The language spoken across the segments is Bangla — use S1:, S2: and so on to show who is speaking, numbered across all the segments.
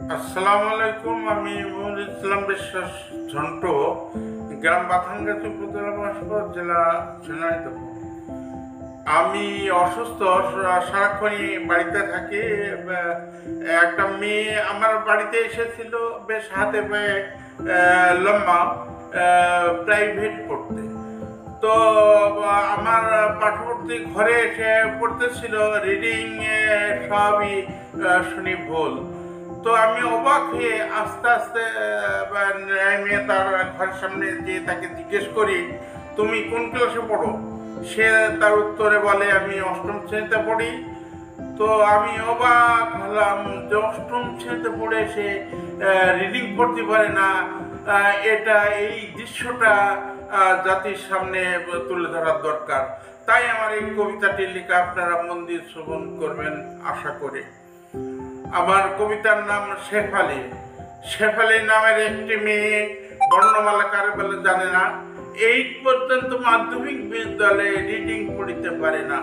S1: আসসালামু আলাইকুম। আমি ইমরুল ইসলাম বিশ্বাস ঝন্টু, গ্রাম বাথানগাছি, উপজেলা মহেশপুর, জেলা ঝিনাইদহ। আমি অসুস্থ, সারাক্ষণই বাড়িতে থাকি। একটা মেয়ে আমার বাড়িতে এসেছিল, বেশ হাতে পায়ে লম্বা, প্রাইভেট পড়তে। তো আমার পার্শ্ববর্তী ঘরে এসে পড়তেছিল, রিডিং সবই শুনি ভুল। তো আমি অবাক হয়ে আস্তে আস্তে নেমে তার ঘরের সামনে যেয়ে তাকে জিজ্ঞেস করি, তুমি কোন ক্লাসে পড়ো? সে তার উত্তরে বলে, আমি অষ্টম শ্রেণীতে পড়ি। তো আমি অবাক হলাম যে অষ্টম শ্রেণীতে পড়ে সে রিডিং পড়তে পারে না। এটা, এই দৃশ্যটা জাতির সামনে তুলে ধরার দরকার। তাই আমার এই কবিতাটি লেখা, আপনারা মন দিয়ে শ্রবণ করবেন আশা করি। আমার কবিতার নাম শেফালি। শেফালি নামের একটি মেয়ে বর্ণমালা কারে বলে জানে না, 8 পর্যন্ত মাধ্যমিক বিদ্যালয়ে রিডিং পড়িতে পারে না।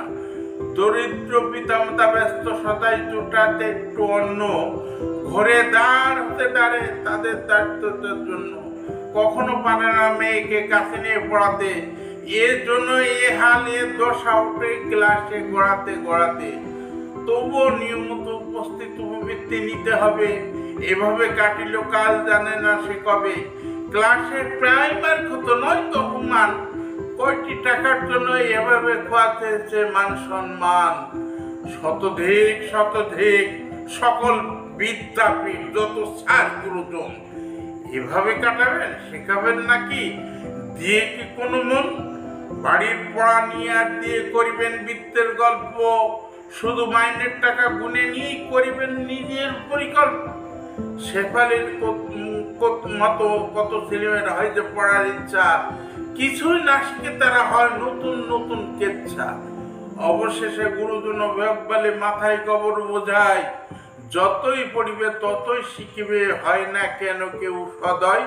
S1: দরিদ্র পিতামাতা ব্যস্ত সদাই জোটাতে একটু অন্য, ঘরে দাঁড় হতে দাঁড়ে তাদের দারিদ্রতার জন্য। কখনো পারে না মেয়েকে কাছে নিয়ে পড়াতে, এর জন্য এ হাল এ দশা উঠে ক্লাসে গড়াতে গড়াতে। তবুও নিয়মিত উপস্থিত উপবৃত্তি নিতে হবে, এভাবে কাটিল কাল জানে না সে কবে। ক্লাসে প্রাইমার ক্ষত নয় তো অপমান, কয়টি টাকার জন্য এভাবে খোয়াতেছে মান সম্মান। শতধিক শতধিক সকল বিদ্যাপীঠ, যত স্যার গুরুজন, এভাবে কাটাবেন শেখাবেন নাকি দিয়ে কি কোনো মন? বাড়ির পড়া নিয়ে আর দিয়ে করিবেন বৃত্তের গল্প, শুধু মাইনের টাকা গুনে নিয়েই করিবেন নিজের পরিকল্প। শেফালির মতো কত ছেলেমেয়েরা হয় যে পড়ার ইচ্ছা, কিছুই না শিখে তারা হয় নতুন নতুন কেচ্ছা। অবশেষে গুরুজন অভিভাবক বলে মাথায় কবর বোঝায়, যতই পড়িবে ততই শিখিবে, হয় না কেন কেউ সদয়।